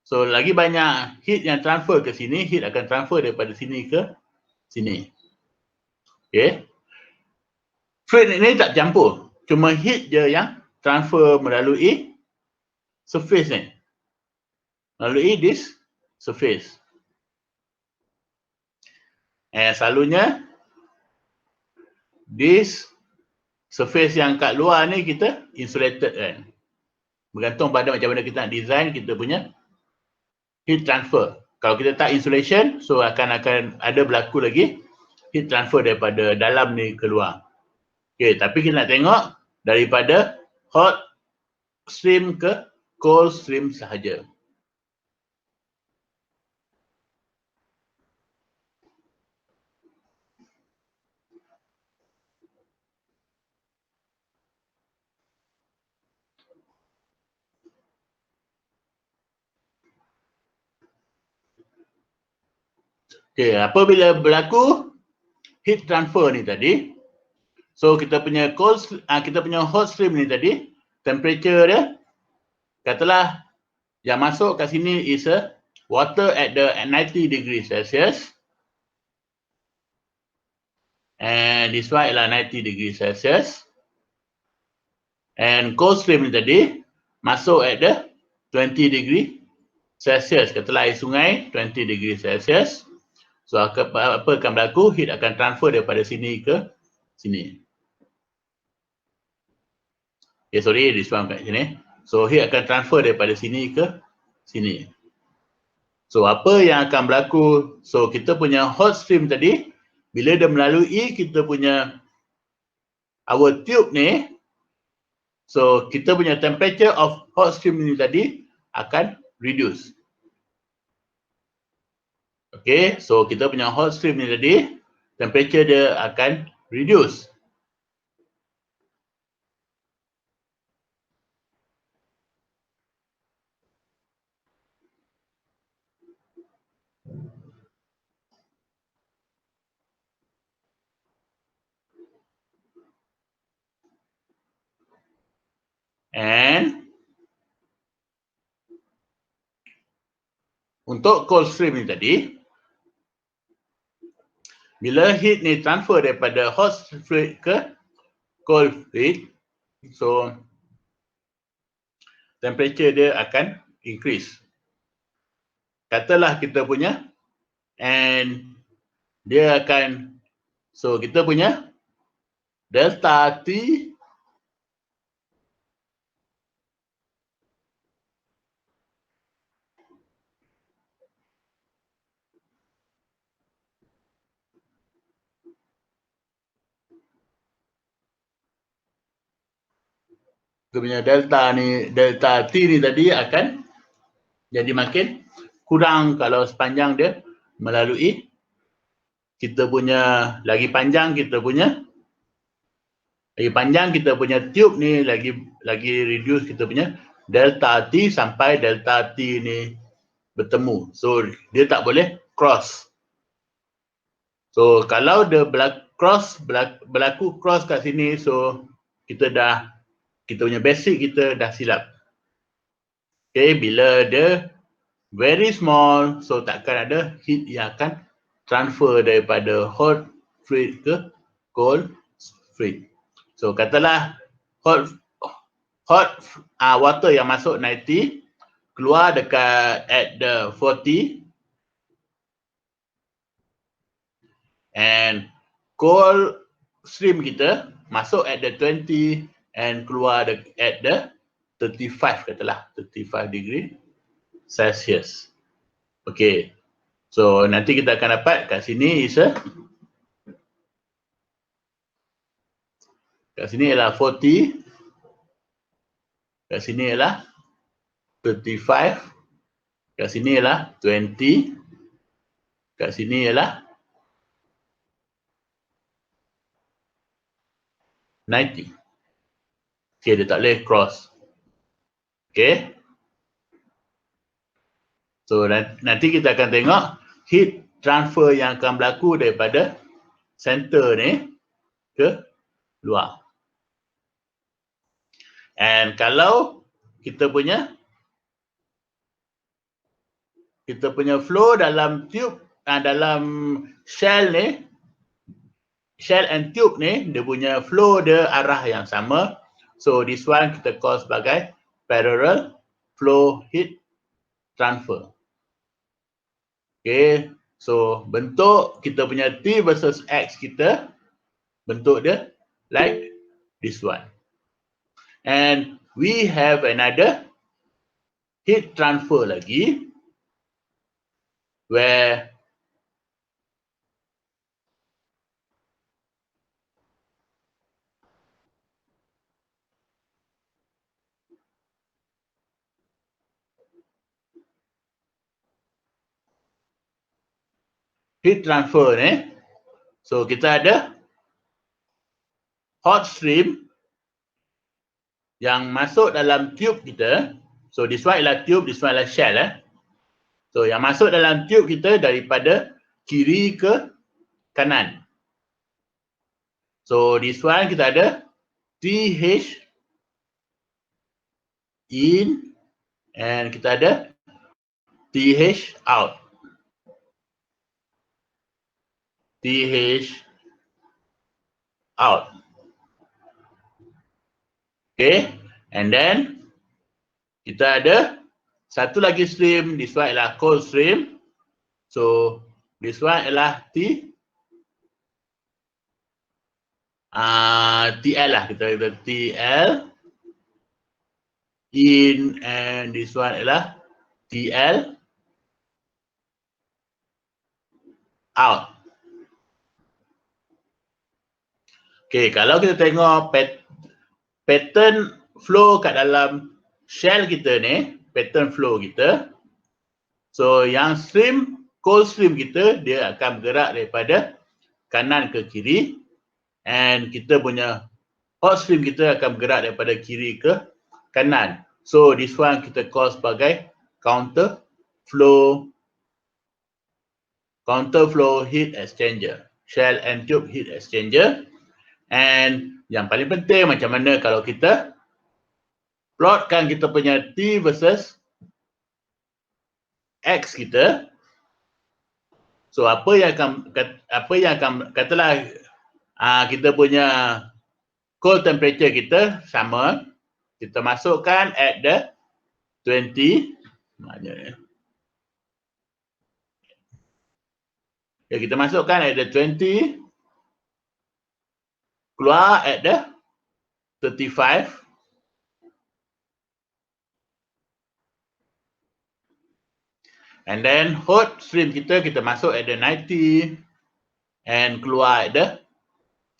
So lagi banyak heat yang transfer ke sini, heat akan transfer daripada sini ke sini. Okay. Fluid ini tak campur. Cuma heat je yang transfer melalui surface ni. Melalui this surface. Selalunya this surface yang kat luar ni kita insulated kan. Bergantung pada macam mana kita nak design kita punya heat transfer. Kalau kita tak insulation, so akan ada berlaku lagi heat transfer daripada dalam ni keluar. Okay, tapi kita nak tengok daripada hot stream ke cold stream sahaja. Okay, apabila berlaku heat transfer ni tadi, so kita punya hot stream ni tadi, temperature dia, katalah yang masuk kat sini is a water at 90 degrees Celsius. And this one ialah 90 degrees Celsius. And cold stream ni tadi, masuk at the 20 degree Celsius. Katalah air sungai, 20 degree Celsius. So apa akan berlaku? Heat akan transfer daripada sini ke sini. Okay, sorry, this one kat sini. So heat akan transfer daripada sini ke sini. So apa yang akan berlaku? So kita punya hot stream tadi, bila dia melalui kita punya our tube ni, so kita punya temperature of hot stream ni tadi akan reduce. Okay, so kita punya hot stream ni tadi, temperature dia akan reduce. And untuk cold stream ni tadi, bila heat ni transfer daripada hot fluid ke cold fluid, so temperature dia akan increase. Katalah kita punya, and dia akan, so kita punya delta T kita punya delta T ni tadi akan jadi makin kurang kalau sepanjang dia melalui kita punya lagi panjang kita punya tube ni lagi reduce kita punya delta T sampai delta T ni bertemu. So dia tak boleh cross. So kalau dia berlaku cross kat sini, so kita punya basic kita dah silap. Okay, bila dia very small, so takkan ada heat yang akan transfer daripada hot fluid ke cold fluid. So katalah hot water yang masuk 90 keluar dekat at the 40 and cold stream kita masuk at the 20 and keluar at the 35 katalah 35 degree Celsius. Okay. So nanti kita akan dapat kat sini kat sini ialah 40, kat sini ialah 35, kat sini ialah 20, kat sini ialah 90. Okay, dia tak boleh cross. Okay. So nanti kita akan tengok heat transfer yang akan berlaku daripada center ni ke luar. And kalau kita punya kita punya flow dalam tube, dalam shell ni, shell and tube ni, dia punya flow dia arah yang sama. So this one kita call sebagai parallel flow heat transfer. Okay, so bentuk kita punya T versus X kita, bentuk dia like this one. And we have another heat transfer lagi, where heat transfer ni, so kita ada hot stream yang masuk dalam tube kita. So this one ialah tube, this one ialah shell. So yang masuk dalam tube kita daripada kiri ke kanan. So this one kita ada TH in and kita ada TH out. TH out. Okay, and then kita ada satu lagi stream, this one ialah cold stream. So this one ialah TL lah, kita kata TL in, and this one ialah TL out. Okay, kalau kita tengok pattern flow kat dalam shell kita ni, pattern flow kita, so yang stream, cold stream kita, dia akan bergerak daripada kanan ke kiri, and kita punya hot stream kita akan bergerak daripada kiri ke kanan. So this one kita call sebagai counter flow heat exchanger, shell and tube heat exchanger. And yang paling penting, macam mana kalau kita plotkan kita punya T versus X kita. So apa yang akan katalah kita punya cold temperature kita sama, kita masukkan at the 20, maknanya ya, kita masukkan at the 20, keluar at the 35, and then hot stream kita masuk at the 90 and keluar at the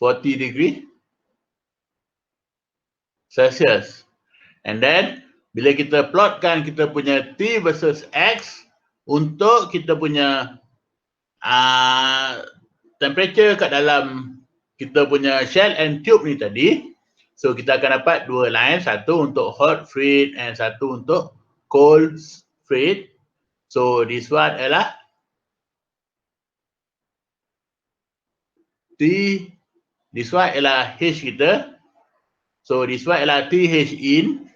40 degree Celsius. And then bila kita plotkan kita punya T versus X untuk kita punya temperature kat dalam kita punya shell and tube ni tadi, so kita akan dapat dua line, satu untuk hot fluid and satu untuk cold fluid. So this one adalah T, this one adalah H kita. So this one adalah TH in.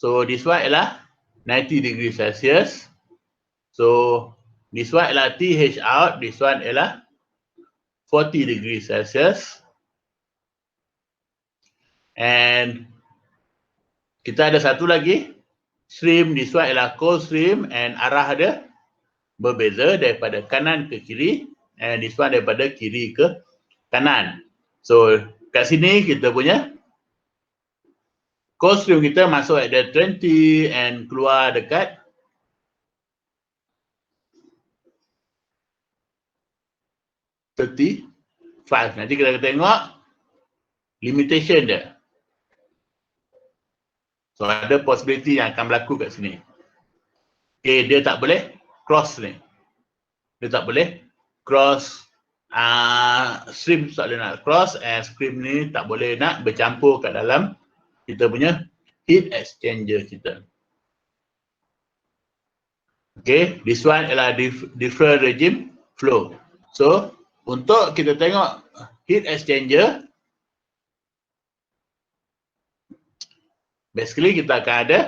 So this one adalah 90 degree Celsius. So this one adalah TH out, this one adalah 40 degree Celsius. And kita ada satu lagi stream, this one adalah cold stream, and arah dia berbeza daripada kanan ke kiri, and this one daripada kiri ke kanan. So kat sini kita punya cold stream kita masuk at the 20 and keluar dekat 35. Nanti kita tengok limitation dia. So ada possibility yang akan berlaku kat sini. Okay, dia tak boleh cross ni. Dia tak boleh cross, stream tak boleh nak cross, and stream ni tak boleh nak bercampur kat dalam kita punya heat exchanger kita. Okay, this one adalah different regime flow. So untuk kita tengok heat exchanger, basically kita akan ada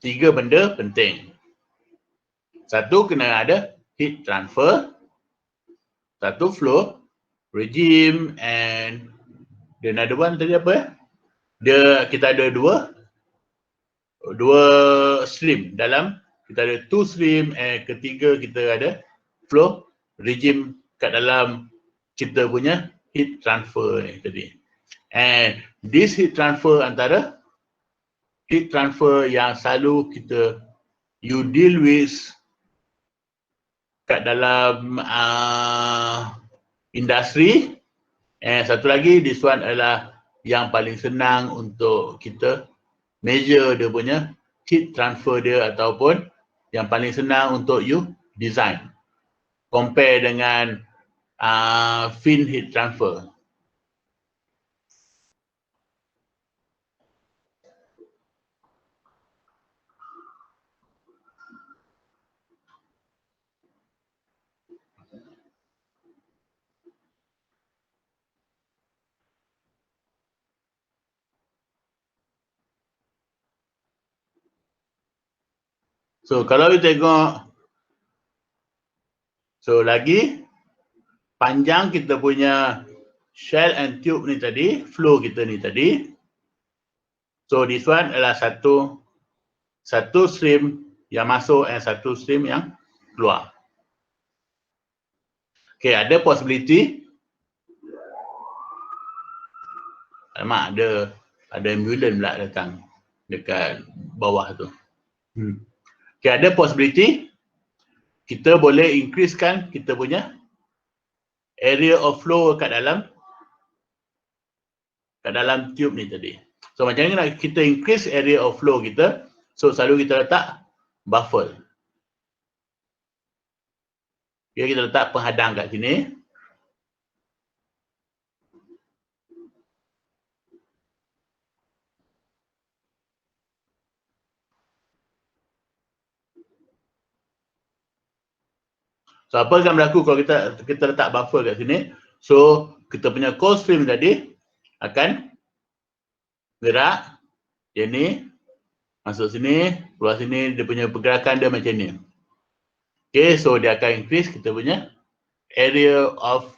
Tiga benda penting. Satu, kena ada heat transfer. Satu, flow, regime, and the another one tadi apa? Kita ada dua stream dalam, kita ada two stream, and ketiga kita ada flow regime kat dalam kita punya heat transfer ni tadi. And this heat transfer antara heat transfer yang selalu you deal with kat dalam industri. And satu lagi, this one adalah yang paling senang untuk kita measure dia punya heat transfer dia, ataupun yang paling senang untuk you design. Compare dengan fin heat transfer. So kalau you tengok, so lagi panjang kita punya shell and tube ni tadi, flow kita ni tadi. So this one adalah satu stream yang masuk and satu stream yang keluar. Okay, ada possibility. Alamak, ada ambulans pula datang dekat bawah tu. Okay, ada possibility kita boleh increasekan kita punya area of flow kat dalam tube ni tadi. So macam ni nak kita increase area of flow kita, so selalu kita letak buffer. Okay, kita letak penghadang kat sini. So apa akan berlaku kalau kita letak buffer kat sini? So kita punya cold stream tadi akan gerak. Dia ni masuk sini, keluar sini, dia punya pergerakan dia macam ni. Okay, so dia akan increase kita punya area of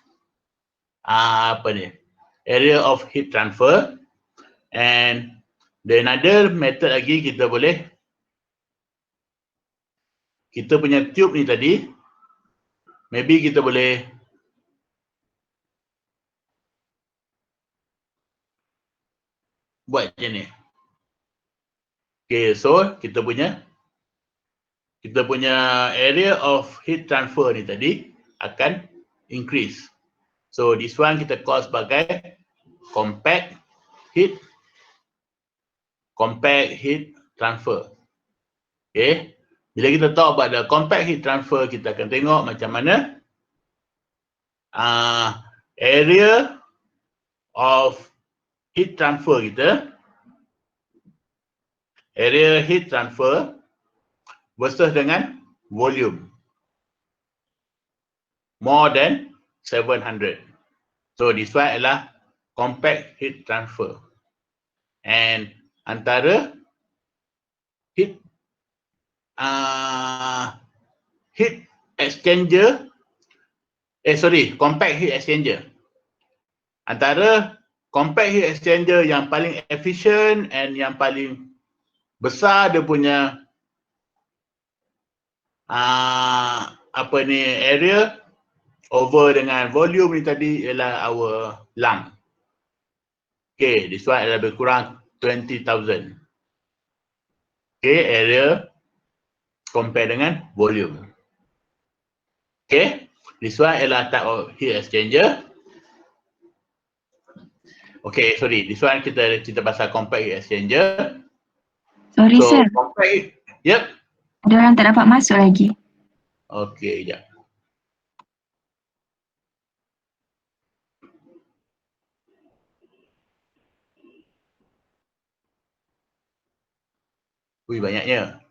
area of heat transfer. And the another method lagi, kita punya tube ni tadi, maybe kita boleh buat macam ni. Okay, so kita punya area of heat transfer ni tadi akan increase. So this one kita call sebagai compact heat transfer. Okay, bila kita talk about the compact heat transfer, kita akan tengok macam mana area of heat transfer kita, area heat transfer versus dengan volume more than 700. So this one adalah compact heat transfer. And antara heat exchanger, compact heat exchanger. Antara compact heat exchanger yang paling efficient and yang paling besar dia punya area over dengan volume ni tadi ialah our lung. Okay, this one adalah lebih kurang 20,000. Okay, area compare dengan volume. Okay, this one adalah type of heat exchanger. Okay, sorry, this one kita cerita pasal compact heat exchanger. Sorry, so, sir. Compact, yep. Ada orang tak dapat masuk lagi. Okay, sekejap. Ui, banyaknya.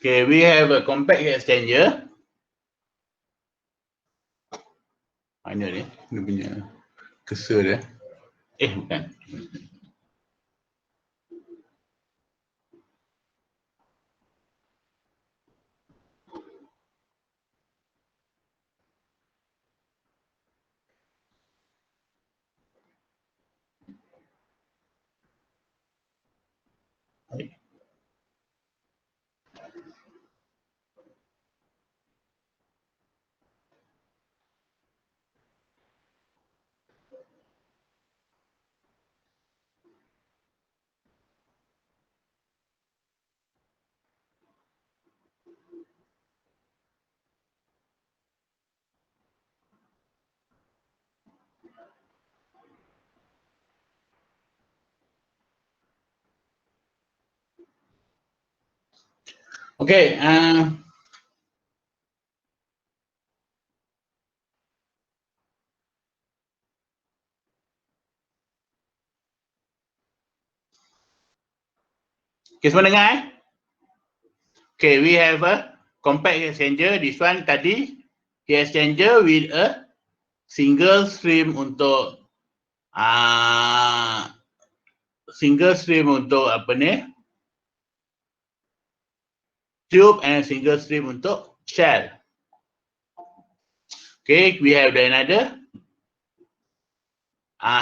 Okay, we have a compact heat exchanger. Mana ni? Dia punya cursor dia. Bukan. Okay, semua dengar Okay, we have a compact heat exchanger. This one tadi heat exchanger with a single stream untuk apa ni? Tube and single stream untuk shell. Okay, we have another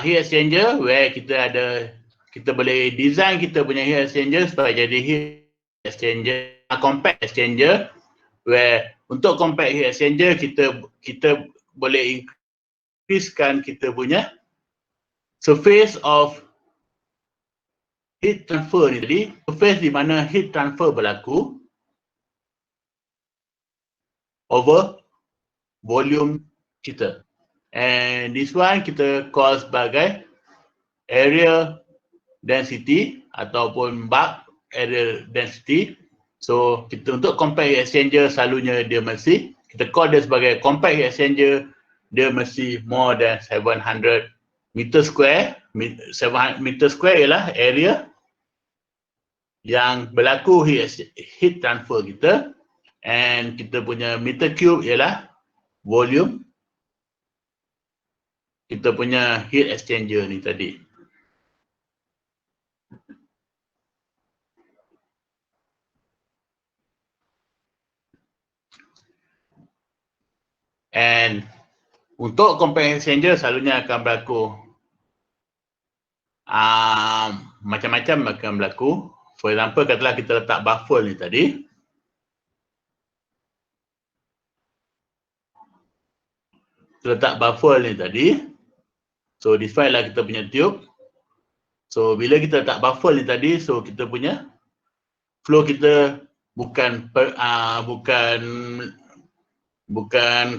heat exchanger where kita boleh design kita punya heat exchanger supaya jadi heat exchanger, compact exchanger, where untuk compact heat exchanger kita boleh increasekan kita punya surface of heat transfer ni tadi, surface di mana heat transfer berlaku over volume kita. And this one kita call sebagai area density ataupun bulk area density. So kita untuk compact heat exchanger selalunya dia mesti kita call dia sebagai compact heat exchanger, dia mesti more than 700 meter square. 700 meter square ialah area yang berlaku heat transfer kita, and kita punya meter cube ialah volume kita punya heat exchanger ni tadi. And untuk compact heat exchanger selalunya akan berlaku macam-macam akan berlaku. For example, katalah kita letak baffle ni tadi. Kita letak baffle ni tadi. So this one lah kita punya tube. So bila kita letak baffle ni tadi, so kita punya flow kita bukan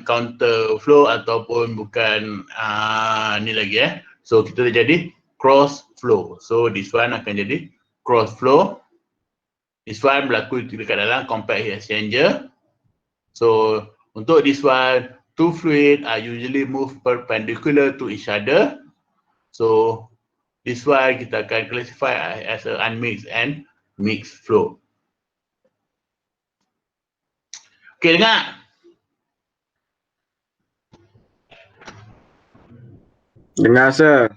counter flow ataupun bukan ni lagi So kita jadi cross flow. So this one akan jadi cross flow. This one berlaku dekat dalam compact heat exchanger. So untuk this one, two fluid are usually move perpendicular to each other. So this one kita akan classify as a unmixed and mixed flow. Okay, dengar? Dengar, sir.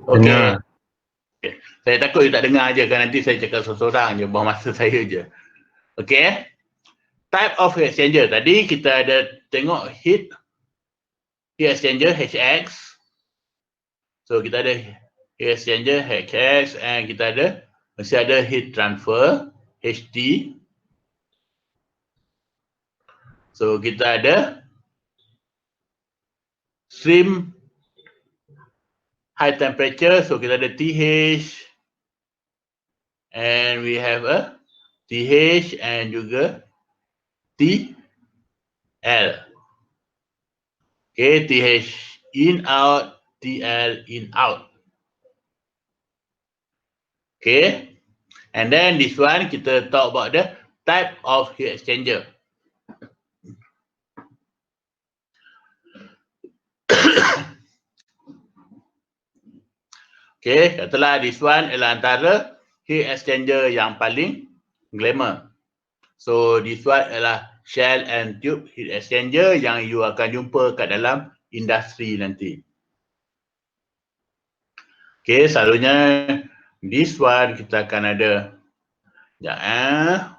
Okay. Okay. Saya takut you tak dengar je kan, nanti saya cakap seorang-seorang je, buang masa saya je. Okay. Type of heat exchanger. Tadi kita ada tengok heat exchanger HX. So kita ada heat exchanger HX and kita mesti ada heat transfer HT. So kita ada stream high temperature, so kita ada TH and we have a TH and juga TL. Okay, TH in out, TL in out. Okay, and then this one kita talk about the type of heat exchanger. Okay, katalah this one ialah antara heat exchanger yang paling glamour. So this one adalah shell and tube heat exchanger yang you akan jumpa kat dalam industri nanti. Okay, selalunya this one kita akan ada. Sekejap.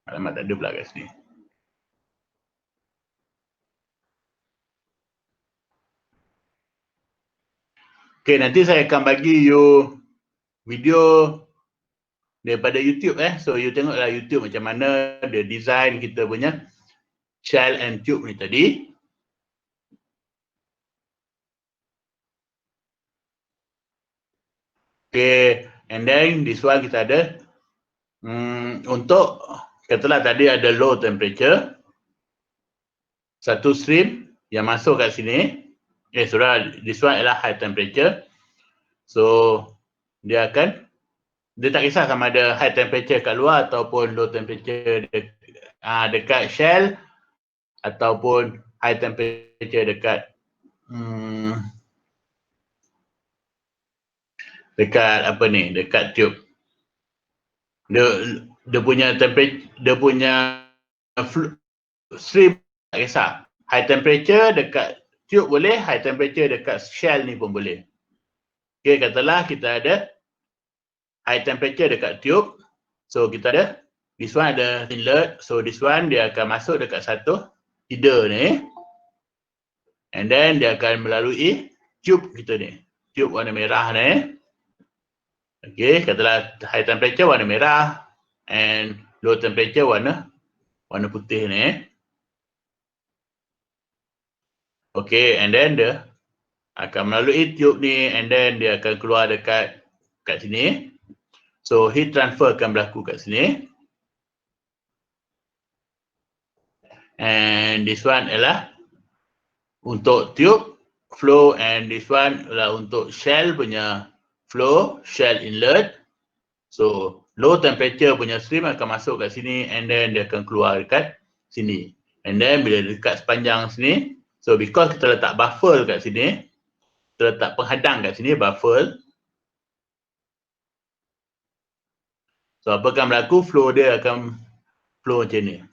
Alamat tak ada pula kat sini. Okay, nanti saya akan bagi you video daripada YouTube So you tengoklah YouTube macam mana dia design kita punya shell and tube ni tadi. Okay, and then this one kita ada untuk katalah tadi ada low temperature, satu stream yang masuk kat sini. This one adalah high temperature. So dia tak kisah sama ada high temperature kat luar ataupun low temperature dekat shell ataupun high temperature dekat dekat tube. Dia punya temperature, dia punya stream tak kisah. High temperature dekat tube boleh, high temperature dekat shell ni pun boleh. Okay, katalah kita ada high temperature dekat tube. So kita ada, this one ada inlet. So this one dia akan masuk dekat satu header ni. And then dia akan melalui tube kita ni. Tube warna merah ni. Okay, katalah high temperature warna merah and low temperature warna putih ni. Okay, and then dia akan melalui tube ni and then dia akan keluar kat sini. So heat transfer akan berlaku kat sini. And this one adalah untuk tube flow and this one adalah untuk shell punya flow, shell inlet. So low temperature punya stream akan masuk kat sini and then dia akan keluar dekat sini. And then bila dekat sepanjang sini, so because kita letak buffer kat sini, kita letak penghadang kat sini, buffer. So apa akan berlaku? Flow dia akan flow macam ni.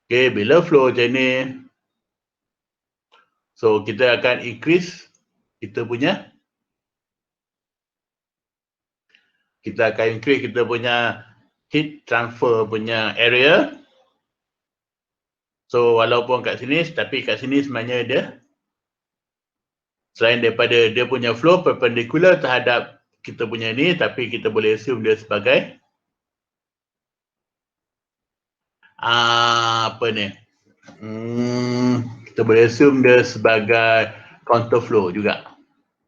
Okay, bila flow macam ni, so kita akan increase kita punya heat transfer punya area. So walaupun kat sini, tapi kat sini sebenarnya dia selain daripada dia punya flow perpendicular terhadap kita punya ni, tapi kita boleh assume dia sebagai kita boleh assume dia sebagai counter flow juga.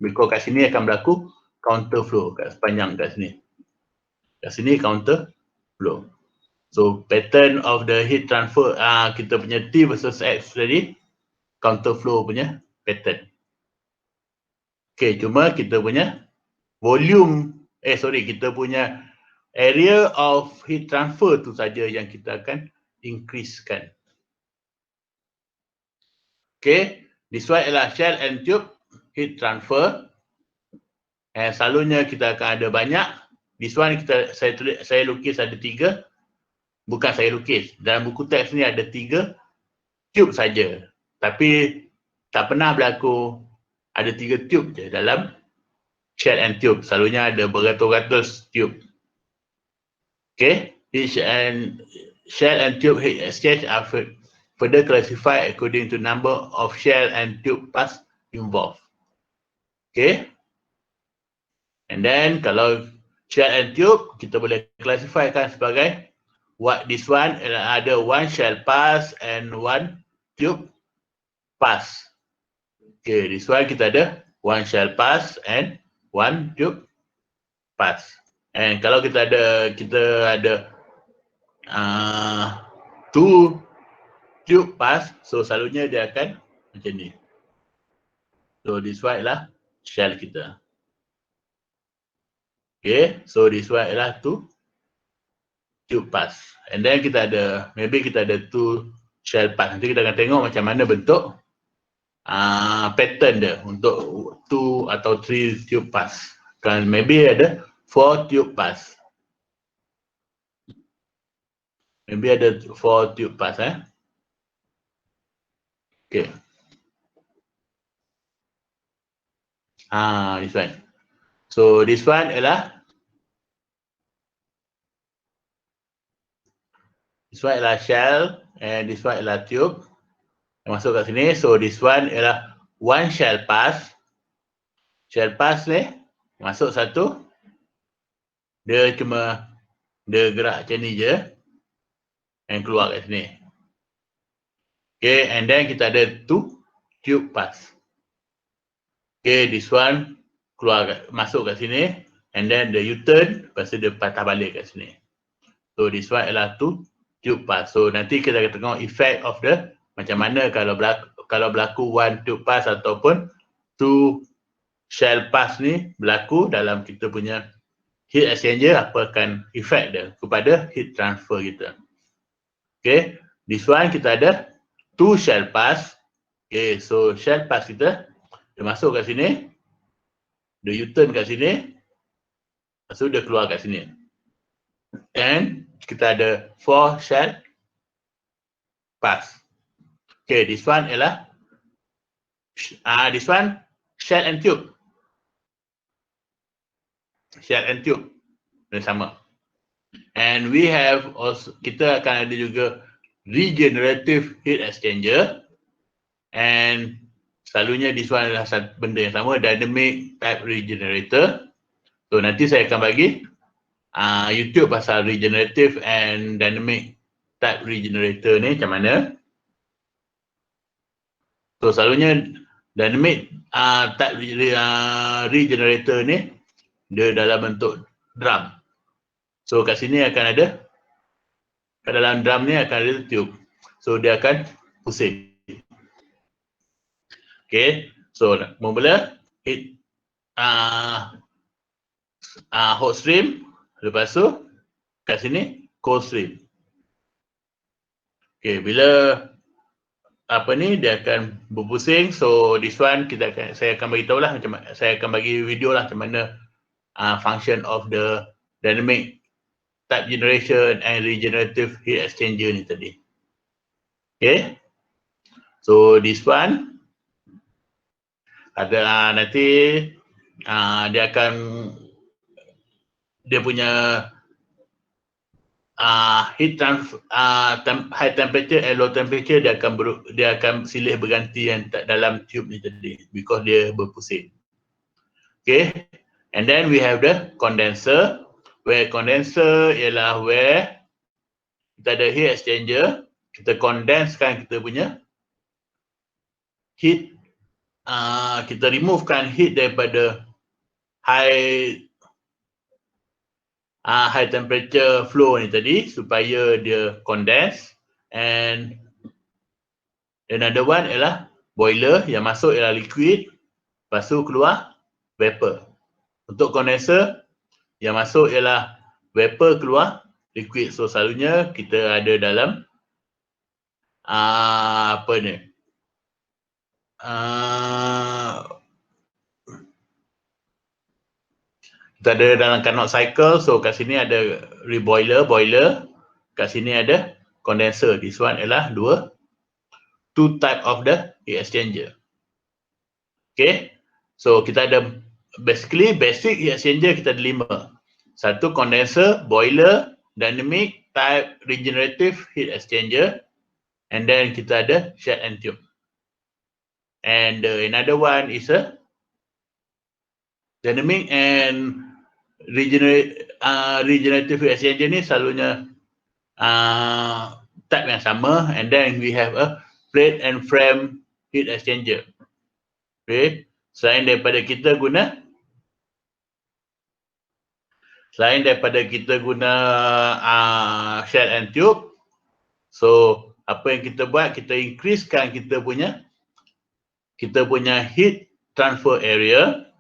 Because kat sini akan berlaku counter flow kat sepanjang kat sini. Kat sini counter flow. So pattern of the heat transfer kita punya T versus X tadi counter flow punya pattern. Okay, cuma kita punya volume, kita punya area of heat transfer tu saja yang kita akan increasekan. Okay, this one adalah shell and tube heat transfer. And selalunya kita akan ada banyak. This one saya lukis ada 3. Bukan saya lukis. Dalam buku teks ni ada 3 tube saja. Tapi tak pernah berlaku ada 3 tube je dalam shell and tube. Selalunya ada beratus-ratus tube. Okay, shell and tube heat exchange are further classified according to number of shell and tube paths involved. Okay, and then kalau shell and tube kita boleh classifykan sebagai this one ada one shell pass and one tube pass. Okay, this one kita ada one shell pass and one tube pass. And kalau kita ada two tube pass, so selalunya dia akan macam ni. So this one adalah shell kita. Okay, so this one adalah two tube pass. And then kita ada, maybe kita ada two shell pass. Nanti kita akan tengok macam mana bentuk pattern dia untuk two atau three tube pass. Kan maybe ada four tube pass. Maybe ada four tube pass Okay. This one. So this one adalah shell and this one adalah tube yang masuk kat sini. So this one adalah one shell pass. Shell pass ni masuk satu. Dia cuma dia gerak macam ni je and keluar kat sini. Okay, and then kita ada two tube pass. Okay, this one keluar masuk kat sini and then the U-turn, lepas tu dia patah balik kat sini. So this one adalah two tube pass. So nanti kita akan tengok effect of the macam mana kalau berlaku one tube pass ataupun two shell pass ni berlaku dalam kita punya heat exchanger, apa akan effect dia kepada heat transfer kita. Okay, this one kita ada two shell pass. Okay, so shell pass kita dia masuk kat sini, dia U-turn kat sini, lepas tu dia keluar kat sini. And kita ada four shell pass. Okay, this one ialah this one shell and tube. Shell and tube dia sama. And we have also, kita akan ada juga regenerative heat exchanger, and selalunya this one adalah satu benda yang sama, dynamic type regenerator. So nanti saya akan bagi YouTube pasal regenerative and dynamic type regenerator ni macam mana. So selalunya dynamic type regenerator ni dia dalam bentuk drum. So kat sini akan ada, kat dalam drum ni akan ada tube. So dia akan pusing. Okay, so mula hit hot stream, lepas tu kat sini cold stream. Okay, bila apa ni dia akan berpusing. So this one saya akan bagi tahu lah macam mana, saya akan bagi video lah macam mana function of the dynamic type generation and regenerative heat exchanger ni tadi. Okay, so this one ada nanti dia akan dia punya heat high temperature and low temperature dia akan silih berganti yang dalam tube ni tadi because dia berpusing. Okay, and then we have the condenser, where condenser ialah where kita ada heat exchanger, kita condensekan kita punya heat, kita removekan heat daripada high temperature flow ni tadi supaya dia condense. And another one ialah boiler, yang masuk ialah liquid, lepas tu keluar vapor. Untuk condenser yang masuk ialah vapor, keluar liquid. So selalunya kita ada dalam apa ni, kita ada dalam Carnot cycle. So kat sini ada boiler, kat sini ada condenser. This one ialah two type of the heat exchanger. Okay, so kita ada basically basic heat exchanger kita ada 5. Satu condenser, boiler, dynamic type regenerative heat exchanger, and then kita ada shell and tube. And another one is a dynamic and regenerative heat exchanger ni selalunya type yang sama. And then we have a plate and frame heat exchanger. Okay, selain daripada kita guna shell and tube, so apa yang kita buat, kita increasekan kita punya heat transfer area,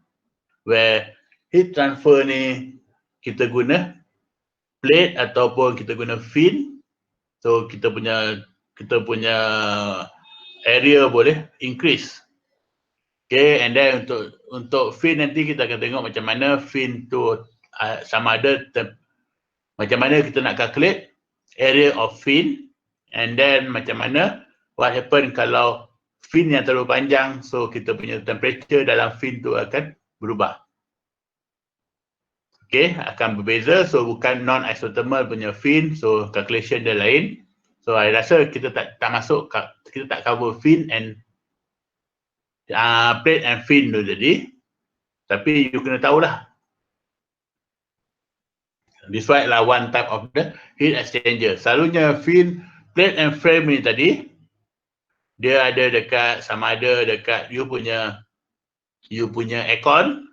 where heat transfer ni kita guna plate ataupun kita guna fin. So kita punya area boleh increase. Okay, and then untuk fin nanti kita akan tengok macam mana fin tu sama ada macam mana kita nak calculate area of fin, and then macam mana what happen kalau fin yang terlalu panjang, so kita punya temperature dalam fin tu akan berubah. Okay, akan berbeza. So bukan non-isothermal punya fin, so calculation dia lain. So I rasa kita tak masuk, kita tak cover fin and plate and fin tu jadi. Tapi you kena tahulah. This lah one type of the heat exchanger. Selalunya fin, plate and frame ni tadi, dia ada dekat, sama ada dekat you punya aircon,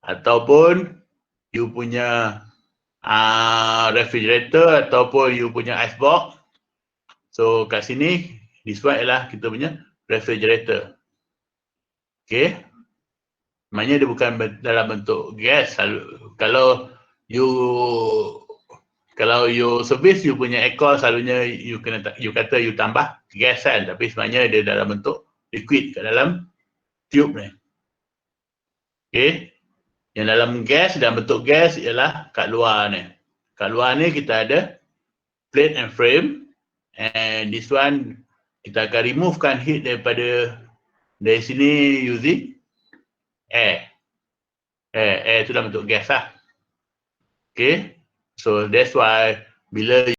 ataupun you punya refrigerator, ataupun you punya icebox. So kat sini, this one ialah kita punya refrigerator. Okay. Maknanya dia bukan dalam bentuk gas. Kalau you service you punya aircon, selalunya you kata you tambah gas kan, tapi sebenarnya dia dalam bentuk liquid kat dalam tube ni. Okay. Yang dalam gas, dalam bentuk gas ialah kat luar ni. Kat luar ni kita ada plate and frame, and this one kita akan removekan heat dari sini using air. Air tu dalam bentuk gas lah. Okay. So that's why bila